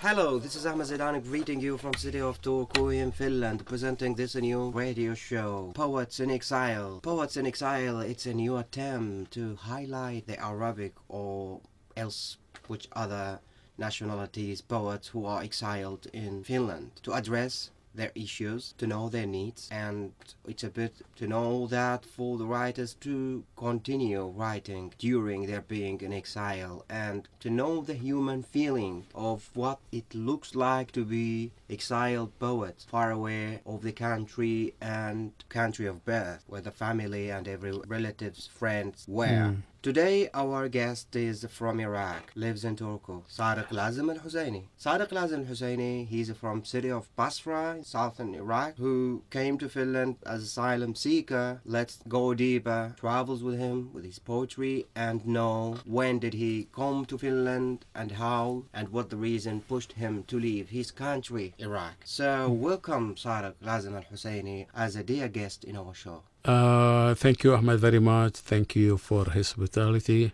Hello, this is Ahmed Zidane greeting you from city of Turku in Finland, presenting this new radio show, Poets in Exile. Poets in Exile, it's a new attempt to highlight the Arabic or else which other nationalities poets who are exiled in Finland, to address their issues, to know their needs, and it's a bit to know that for the writers to continue writing during their being in exile, and to know the human feeling of what it looks like to be exiled poets far away of the country and country of birth, where the family and every relatives, friends were. Today our guest is from Iraq, lives in Turku, Sadik Lazim al-Husseini. Sadik Lazim al-Husseini, he's from city of Bashra, southern Iraq, who came to Finland as asylum seeker. Let's go deeper, travels with him, with his poetry, and know when did he come to Finland and how and what the reason pushed him to leave his country, Iraq. So welcome Sadik Lazim al-Husseini as a dear guest in our show. Thank you, Ahmed, very much. Thank you for hospitality.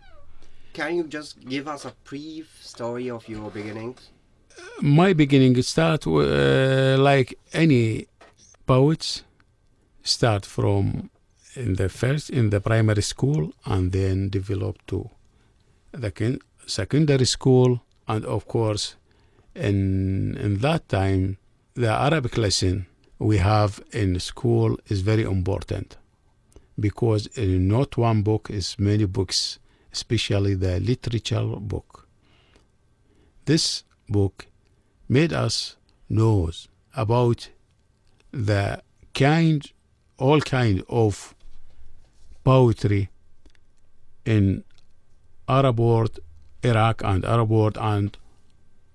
Can you just give us a brief story of your beginnings? My beginning start like any poets, start from in the primary school and then develop to the secondary school, and of course in that time the Arabic lesson we have in school is very important, because not one book is many books, especially the literature book. This book made us know about the all kind of poetry in Arab world, Iraq and Arab world and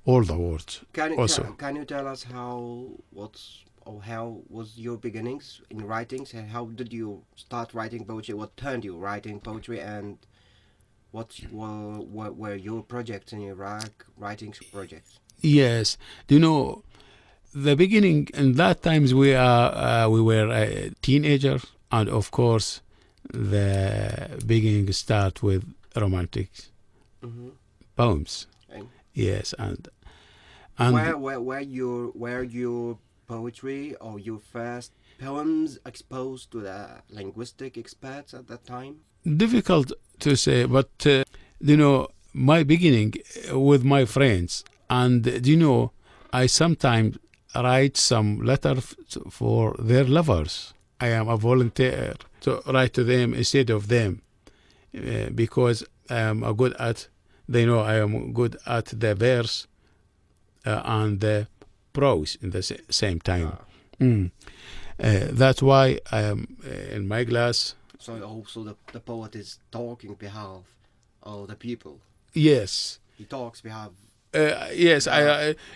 all the world. Can you tell us how was your beginnings in writings, and how did you start writing poetry? What turned you writing poetry, and what were your projects in Iraq, writing projects? Yes, the beginning in that times we were teenagers, and of course the beginning start with romantic poems. Yes, and where your poetry or your first poems exposed to the linguistic experts at that time? Difficult to say, but my beginning with my friends, and I sometimes write some letters for their lovers. I am a volunteer to write to them instead of them, because I am good at the verse and the prose in the same time. That's why I am in my class. So also the poet is talking behalf of the people. Yes. He talks behalf. Yes.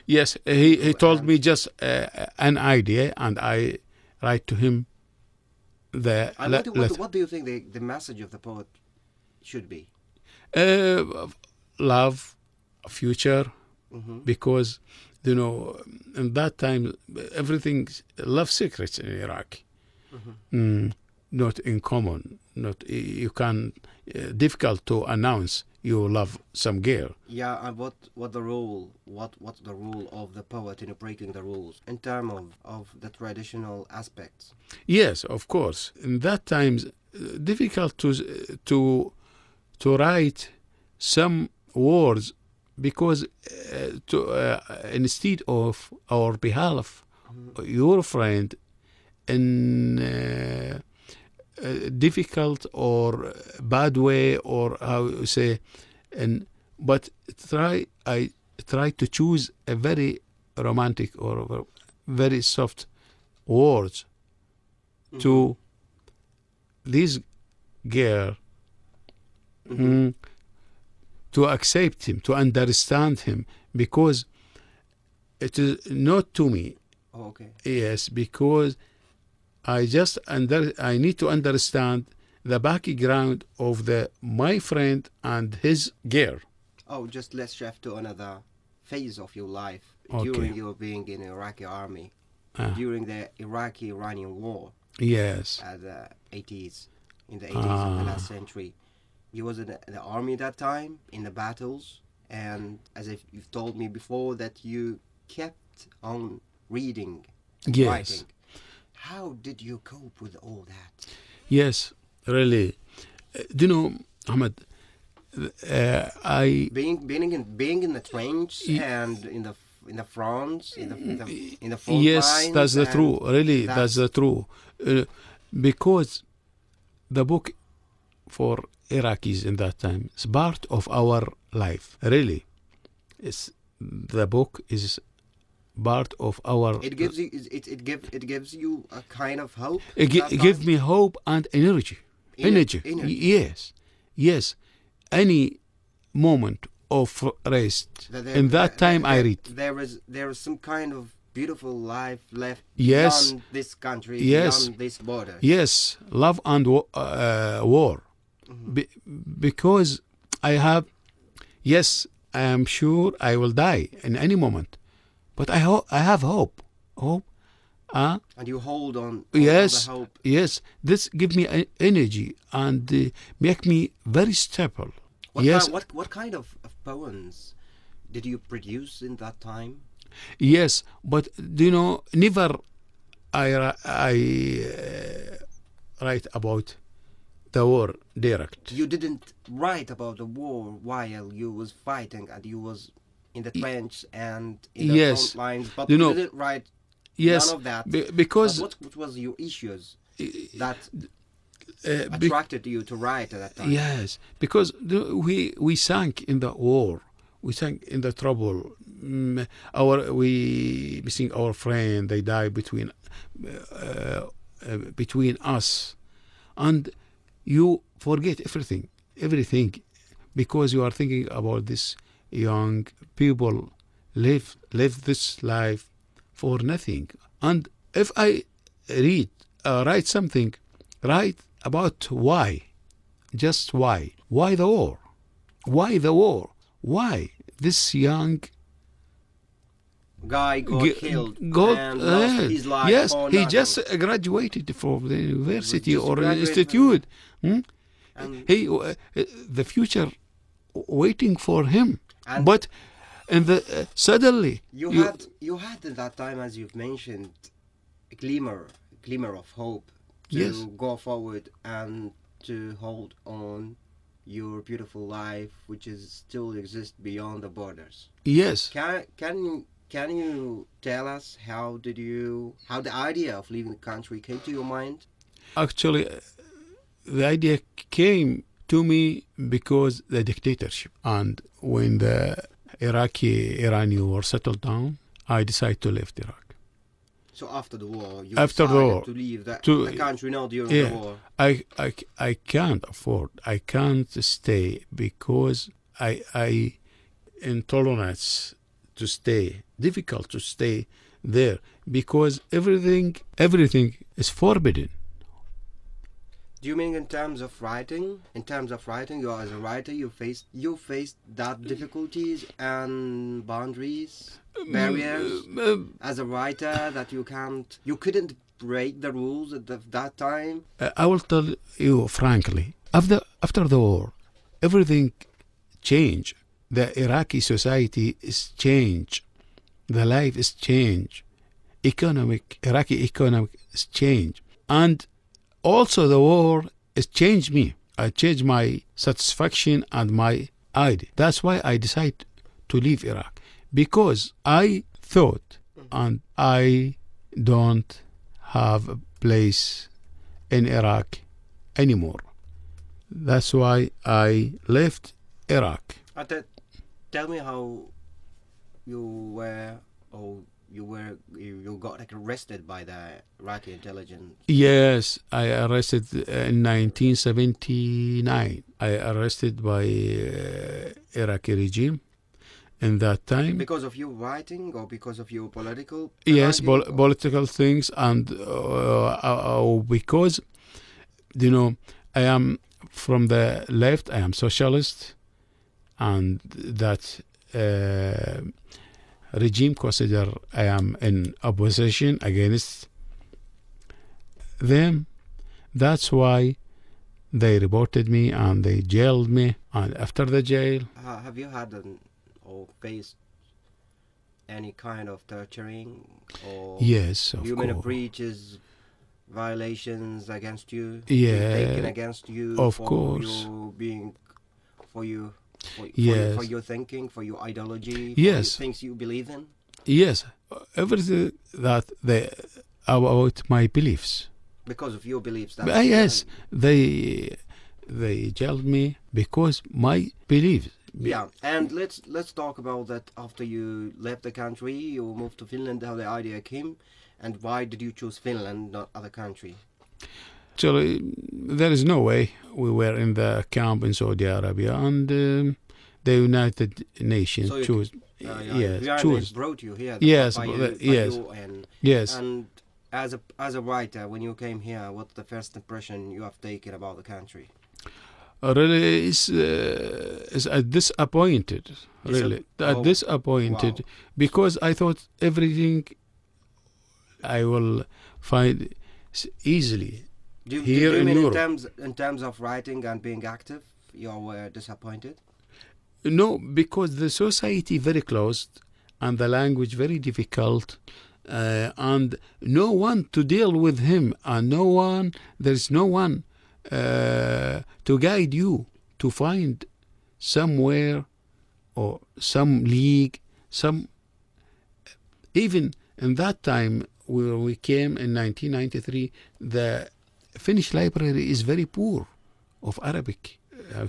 Yes. He told me just an idea, and I write to him the letter. What do you think the message of the poet should be? Love, future, because in that time everything love secrets in Iraq, not in common, not you can difficult to announce you love some girl. Yeah, and what's the role of the poet in breaking the rules in terms of the traditional aspects? Yes, of course. In that times difficult to write some words, because instead of our behalf, your friend in difficult or bad way, or how you say, but I try to choose a very romantic or very soft words to this girl, to accept him, to understand him, because it is not to me. Oh, okay. Yes, because I need to understand the background of my friend and his girl. Oh, just let's shift to another phase of your life. Okay. During your being in the Iraqi army, during the Iraqi Iranian war. Yes. In the 80s of the last century. You was in the army that time, in the battles, and as if you've told me before that you kept on reading, Yes. writing. How did you cope with all that? Yes, really. Do you know, Ahmed, I Being in the trench and in the fronts, in the front yes, lines, that's the and true. Really, that's the true. Because the book for Iraqis in that time is part of our life. Really, the book is part of our. It gives you it gives you a kind of hope. It give me hope and energy. Energy. Energy. Yes. Any moment of rest. In that time, I read. There is some kind of beautiful life left Yes. beyond this country, Yes. beyond this border. Yes, love and war. Because I have, yes, I am sure I will die in any moment, but I have hope. And you hold on. Yes, The hope. yes. This give me energy and make me very stable. What kind of poems did you produce in that time? Yes, but do you know, never I write about the war direct. You didn't write about the war while you was fighting and you was in the trench and in the Yes. front lines, but You you know, didn't write Yes, none of that. because But what was your issues that be- attracted you to write at that time? yes, because we sank in the war, we sank in the trouble. We missing our friend. They died between us, and you forget everything, because you are thinking about this young people live this life for nothing. And if I write something, write about why, just why the war, why this young Guy got killed got and lost his life. yes, for he nothing. just graduated from the university Just or graduated. institute. And He the future waiting for him, And- but in the suddenly you had at that time, as you've mentioned, a glimmer of hope to Yes. go forward and to hold on your beautiful life, which is still exists beyond the borders. yes. Can you tell us how the idea of leaving the country came to your mind? Actually, the idea came to me because the dictatorship, and when the Iraqi Iranian war settled down, I decided to leave Iraq. So after the war, you After the decided war, to leave the country, not during Yeah, the war. I can't afford. I can't stay because I intolerance to stay. Difficult to stay there because everything is forbidden. Do you mean in terms of writing? In terms of writing, you as a writer, you faced that difficulties and boundaries, barriers as a writer that you couldn't break the rules at that time. I will tell you frankly, after the war, everything changed. The Iraqi society is changed. The life is changed. Iraqi economic is changed. And also the war has changed me. I changed my satisfaction and my idea. That's why I decided to leave Iraq. Because I thought, and I don't have a place in Iraq anymore. That's why I left Iraq. Tell me how you got arrested by the Iraqi intelligence. Yes, I arrested in 1979. I arrested by Iraqi regime in that time. Because of your writing or because of your political? Yes, writing, political things, and because, you know, I am from the left, I am socialist, and that regime consider I am in opposition against them. That's why they reported me and they jailed me. And after the jail, have you had or faced any kind of torturing or Yes, of human course. breaches, violations against you, Yeah, taken against you of for course. your being, for you, for Yes, your thinking, for your ideology, for your yes, things you believe in? yes. Everything that they about my beliefs. Because of your beliefs, Yes, they jailed me because my beliefs. Yeah, and let's talk about that. After you left the country, you moved to Finland. How the idea came, and why did you choose Finland, not other country? Actually, there is no way. We were in the camp in Saudi Arabia, and the United Nations So chose. Yes, Iranians choose. brought you here. Yes, by yes, you yes. and as a writer, when you came here, what's the first impression you have taken about the country? Really, is disappointed. Really, Oh, disappointed wow. because I thought everything I will find easily Do here you in mean Europe. in terms of writing and being active, you were disappointed? No, because the society very closed and the language very difficult, and no one to deal with him, and there's no one to guide you to find somewhere or some league, some even in that time when we came in 1993, the Finnish library is very poor of Arabic.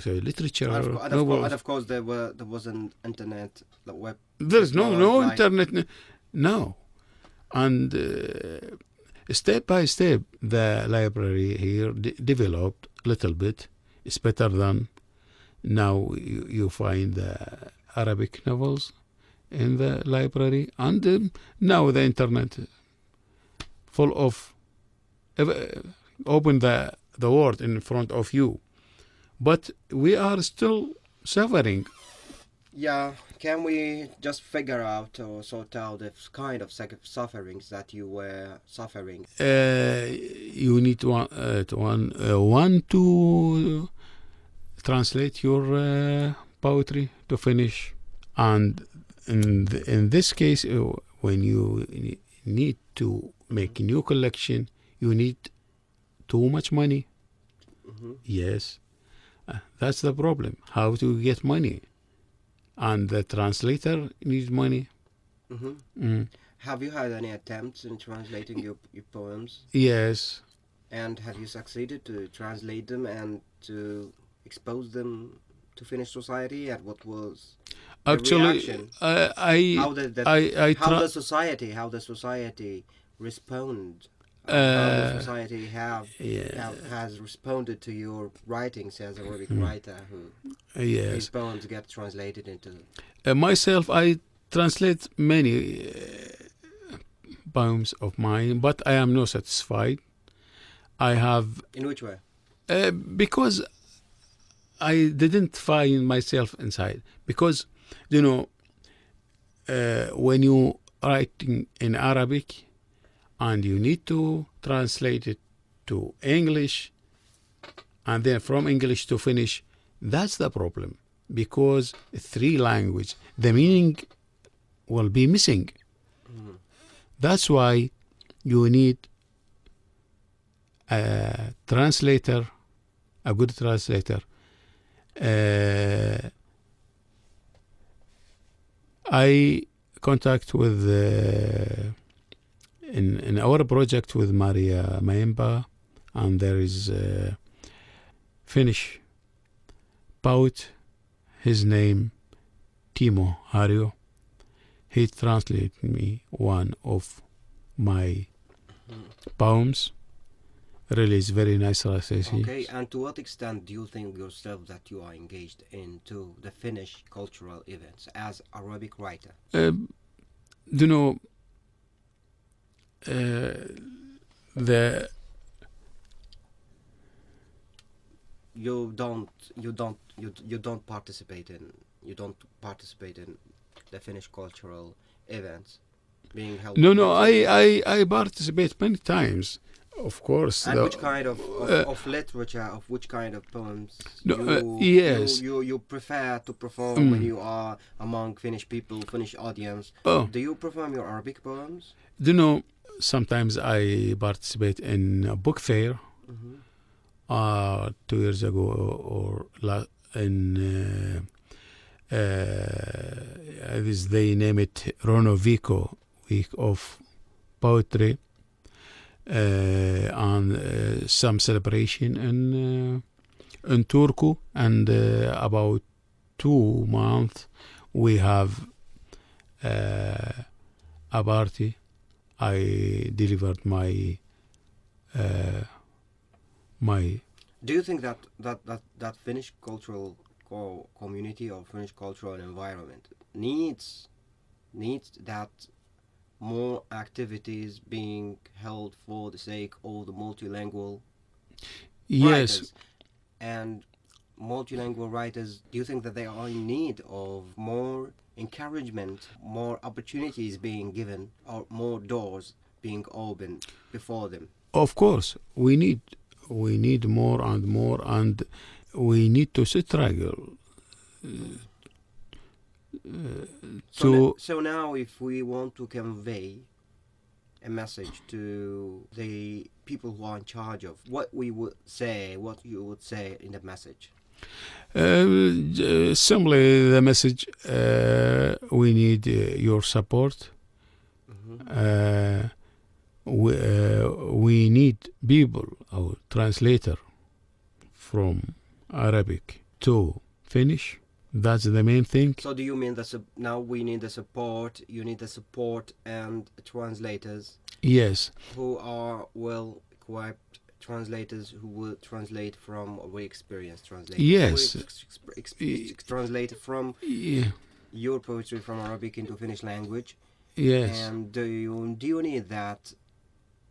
Literature, And of course, there wasn't internet, the web. there's It was no like internet, no, and step by step the library here developed a little bit. It's better than now. You find the Arabic novels in the library, and now the internet full of open the world in front of you. But we are still suffering. Yeah, can we just figure out or sort out the kind of sufferings that you were suffering? You need one to translate your poetry to finish, and in this case, when you need to make a new collection, you need too much money. Hmm. Yes. That's the problem. How to get money? And the translator needs money. Hmm. Mm. Have you had any attempts in translating your poems? Yes. And have you succeeded to translate them and to expose them to Finnish society? And what was the Actually, reaction? I How did that? I How tra- the society respond? How the uh, society yeah, has responded to your writings as a Arabic writer who his yes. poems get translated into? Myself, I translate many poems of mine, but I am not satisfied. I have In which way? because I didn't find myself inside. Because when you writing in Arabic and you need to translate it to English, and then from English to Finnish, that's the problem. Because three language, the meaning will be missing. Mhm. That's why you need a translator, a good translator. I contact with in our project with Maria Maemba, and there is a Finnish poet, his name Timo Harjo. He translated me one of my poems. Really, it's very nice translation. Okay, and to what extent do you think yourself that you are engaged into the Finnish cultural events as Arabic writer? The You don't participate in the Finnish cultural events being held. no, I participate many times of course. And which kind of literature, of which kind of poems yes. you prefer to perform when you are among Finnish people, Finnish audience? Do you perform your Arabic poems? Sometimes I participate in a book fair. 2 years ago, or in they name it Ronovico, Week of Poetry, and some celebration in Turku, and about 2 months we have a party. I delivered my. Do you think that Finnish cultural community or Finnish cultural environment needs that more activities being held for the sake of the multilingual writers? And multilingual writers, do you think that they are in need of more encouragement, more opportunities being given, or more doors being opened before them? Of course, we need more and more, and we need to struggle. So now, if we want to convey a message to the people who are in charge of, what you would say in the message? Simply the message, we need your support. We need people, or translator, from Arabic to Finnish. That's the main thing. So do you mean that now we need the support, you need the support and translators? Yes. Who are well-equipped translators who will translate from a very experienced translator? Yes. Translate from your poetry from Arabic into Finnish language? Yes. And do you need that?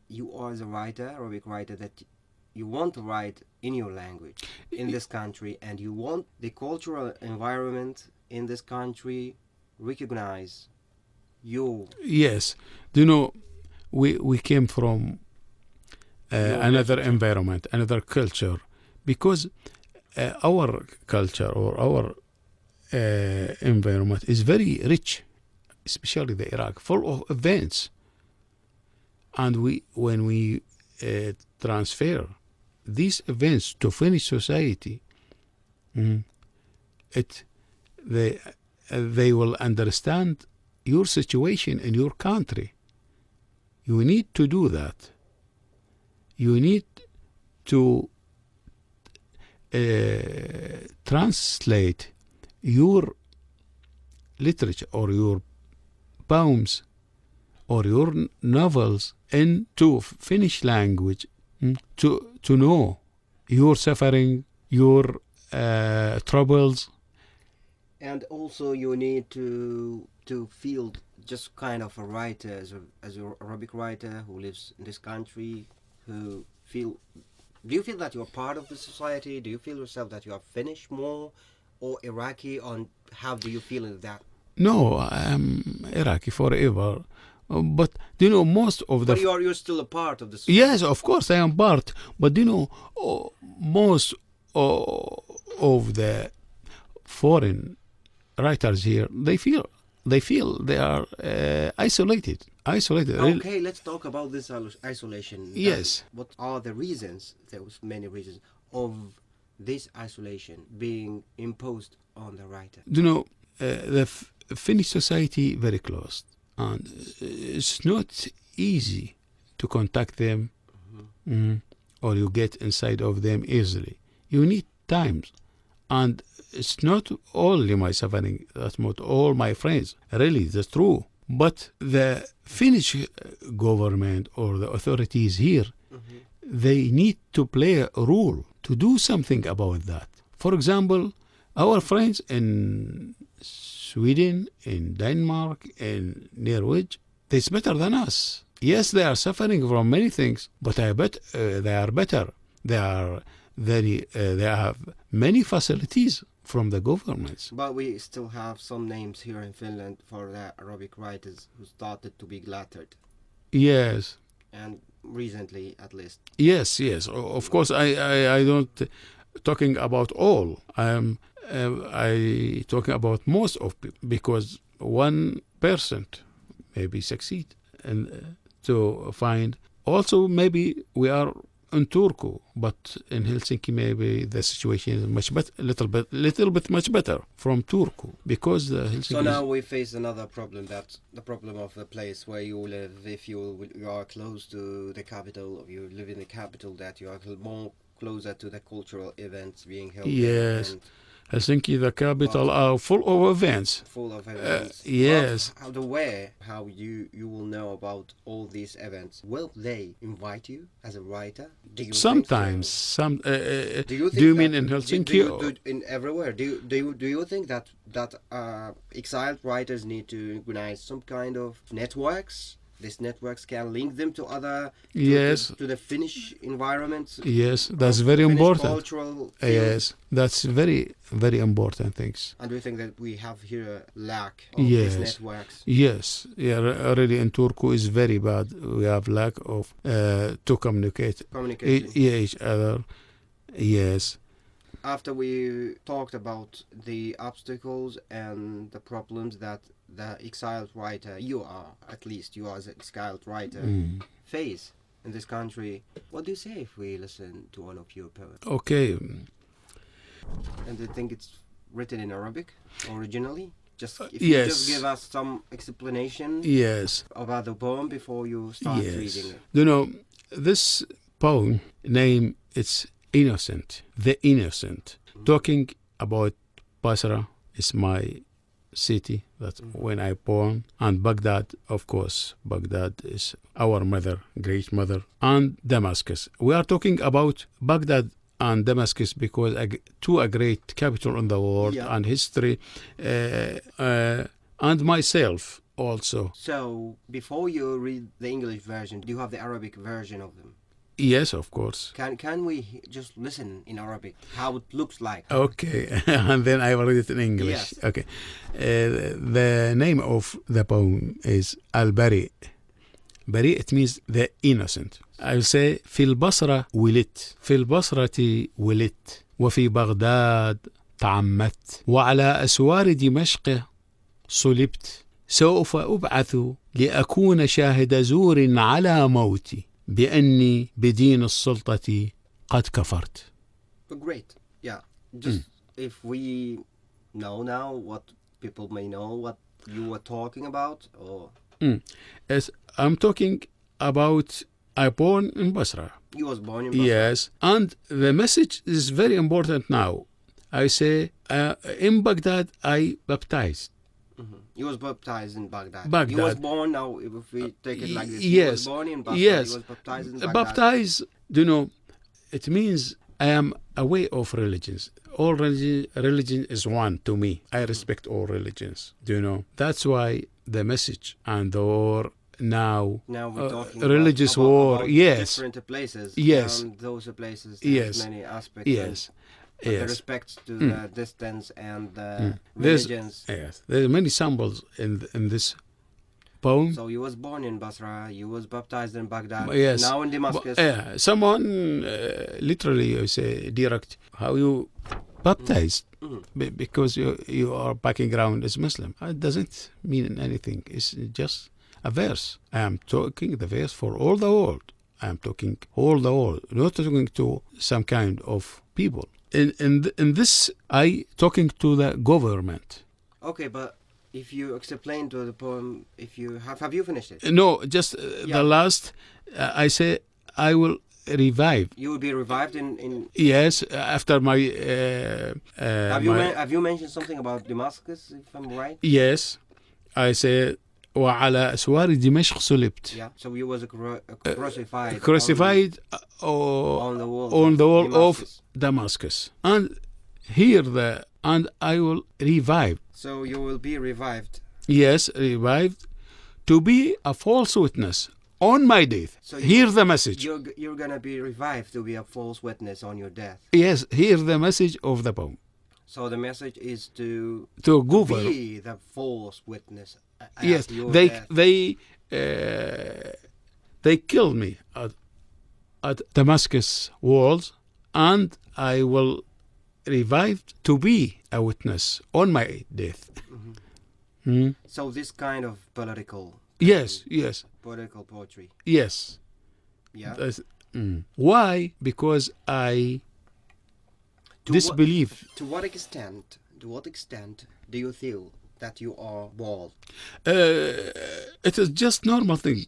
You are the writer, Arabic writer, that you want to write in your language in this country, and you want the cultural environment in this country recognize you. Yes. We came from another environment, another culture, because our culture or our environment is very rich, especially the Iraq, full of events. And when we transfer these events to Finnish society, they will understand your situation in your country. You need to do that. You need to translate your literature or your poems or your novels into Finnish language, to know your suffering, your troubles. And also you need to feel just kind of a writer, as an Arabic writer who lives in this country, do you feel that you're part of the society? Do you feel yourself that you are Finnish more or Iraqi, or how do you feel in that? No, I'm Iraqi forever. But most of the... But you're still a part of the society. Yes, of course I am part. But most of the foreign writers here, they feel they are isolated. Okay, let's talk about this isolation. Yes. What are the reasons? There's many reasons of this isolation being imposed on the writer. The Finnish society very closed, and it's not easy to contact them, or you get inside of them easily. You need times, and it's not only my suffering, that's not all my friends. Really, that's true. But the Finnish government or the authorities here, they need to play a role to do something about that. For example, our friends in Sweden, in Denmark, in Norway, they're better than us. Yes, they are suffering from many things, but I bet they are better. They have many facilities from the governments. But we still have some names here in Finland for the Arabic writers who started to be glattered. Yes. And recently, at least. Yes, yes. Of course, I don't talking about all. I talking about most of because 1% maybe succeed and to find. Also, maybe we are in Turku, but in Helsinki maybe the situation is much better, little bit much better from Turku because the Helsinki. So now we face another problem, that the problem of the place where you live. If you are close to the capital, or you live in the capital, that you are more closer to the cultural events being held. Yes. Helsinki, the capital, are full of events. Full of events. Yes. How you will know about all these events? Will they invite you as a writer? Do you Sometimes. think so? Do you mean in Helsinki? In everywhere? Do you think that exiled writers need to organize some kind of networks? These networks can link them to other, to the Finnish environment. Yes, that's very important. Cultural field. Yes, that's very, very important things. And do you think that we have here a lack of these networks? Yes, yeah, already in Turku is very bad. We have lack of to communicate each other. Yes. After we talked about the obstacles and the problems that the exiled writer, you as an exiled writer, face in this country, what do you say if we listen to one of your poems? Okay. And do you think it's written in Arabic originally? You just give us some explanation about the poem before you start reading it. You know, this poem name, it's Innocent, The Innocent. Talking about Basra is my city, that's when I born, and Baghdad, of course. Baghdad is our mother, great mother, and Damascus. We are talking about Baghdad and Damascus because two great capital in the world and history, and myself also. So before you read the English version, do you have the Arabic version of them? Yes, of course. Can we just listen in Arabic how it looks like? Okay, and then I will read it in English. Yes. Okay. The name of the poem is Al-Bari. Bari, it means the innocent. I will say في البصرة ولدت في البصرة ولدت وفي بغداد تعمدت وعلى أسوار دمشق صلبت سوف أبعث لأكون شاهد زور على موتي بأني بدين السلطة قد كفرت. Great. Yeah. Just if we know now what people may know what you were talking about, or Yes, I'm talking about I born in Basra. You was born in Basra. Yes, and the message is very important now. I say in Baghdad I baptized. He was baptized in Baghdad. Baghdad. He was born, now if we take it like this, Yes. he was born in Basra, Yes. he was baptized in Baghdad. Baptized, it means I am away of religions. All religion is one to me. I respect all religions. That's why the message and the war now we're talking religious about war. Yes. different places. Yes. And those places, there's Yes. many aspects. Yes. But the respect to the distance and the religions. Yes. There are many symbols in this poem. So you was born in Basra, you was baptized in Baghdad, Yes. now in Damascus. Someone literally you say direct how you baptized because you are background is Muslim. It doesn't mean anything. It's just a verse. I am talking the verse for all the world. I am talking all the world, not talking to some kind of people. In this, I talking to the government. Okay, but if you explain to the poem, if you have you finished it? No, just the last. I say I will revive. You will be revived in. Yes, after my. Have you mentioned something about Damascus? If I'm right. Yes, I say. وعلى أسوار دمشق صلبت. Yeah, so you was crucified. Crucified on the wall of Damascus. And and I will revive. So you will be revived. Yes, revived to be a false witness on my death. So hear the message. You're gonna be revived to be a false witness on your death. Yes, hear the message of the poem. So the message is to be the false witness. Yes, they they killed me at Damascus walls, and I will revive to be a witness on my death. So this kind of political. Yes. Political poetry. Yes. Yeah. Why? Because I disbelieve. To what extent do you feel that you are bald? It is just normal thing.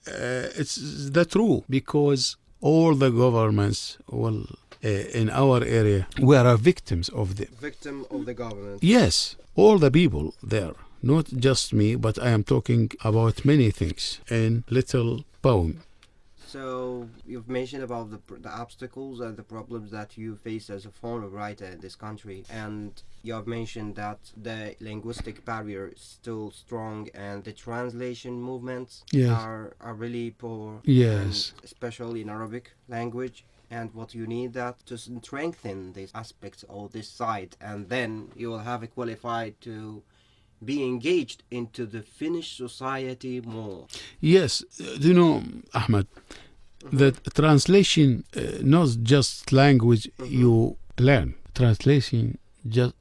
It's the true, because all the governments in our area, we are victims of them. Victim of the government. Yes, all the people there, not just me, but I am talking about many things in little poem. So you've mentioned about the obstacles and the problems that you face as a foreign writer in this country, and you have mentioned that the linguistic barrier is still strong and the translation movements are really poor. Yes. Especially in Arabic language. And what you need that to strengthen these aspects or this side, and then you will have it qualified to be engaged into the Finnish society more. Yes, you know, Ahmed, the translation not just language you learn. Translation just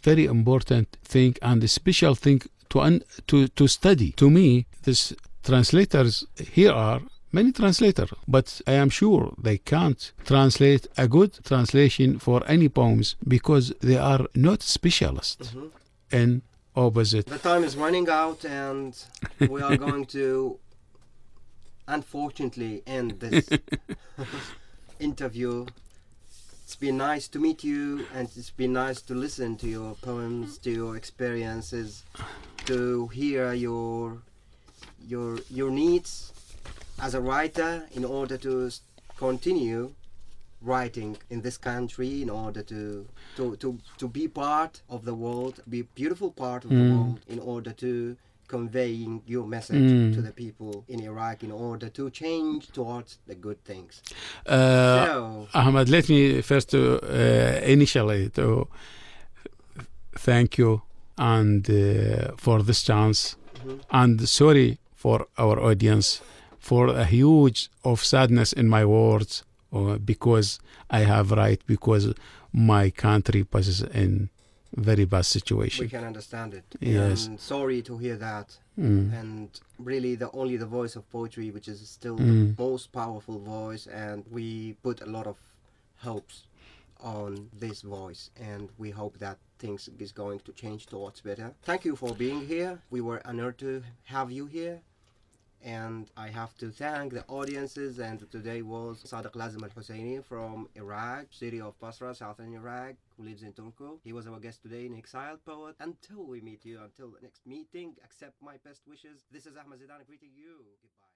very important thing and a special thing to study. To me, this translators here are many translators, but I am sure they can't translate a good translation for any poems because they are not specialists in opposite. The time is running out, and we are going to unfortunately end this interview. It's been nice to meet you, and it's been nice to listen to your poems, to your experiences, to hear your needs as a writer in order to continue writing in this country, in order to be part of the world, be a beautiful part of the world, in order to conveying your message to the people in Iraq, in order to change towards the good things. So, Ahmed, let me first initially to thank you and for this chance, and sorry for our audience for a huge of sadness in my words, because I have because my country was in very bad situation. We can understand it. Yes. And sorry to hear that. And really only the voice of poetry, which is still the most powerful voice, and we put a lot of hopes on this voice, and we hope that things is going to change towards better. Thank you for being here. We were honored to have you here. And I have to thank the audiences, and today was Sadik Lazim al-Husseini from Iraq, city of Bashra, southern Iraq, who lives in Turku. He was our guest today in Exiled Poet. Until we meet you, until the next meeting, accept my best wishes. This is Ahmed Zidan greeting you. Goodbye.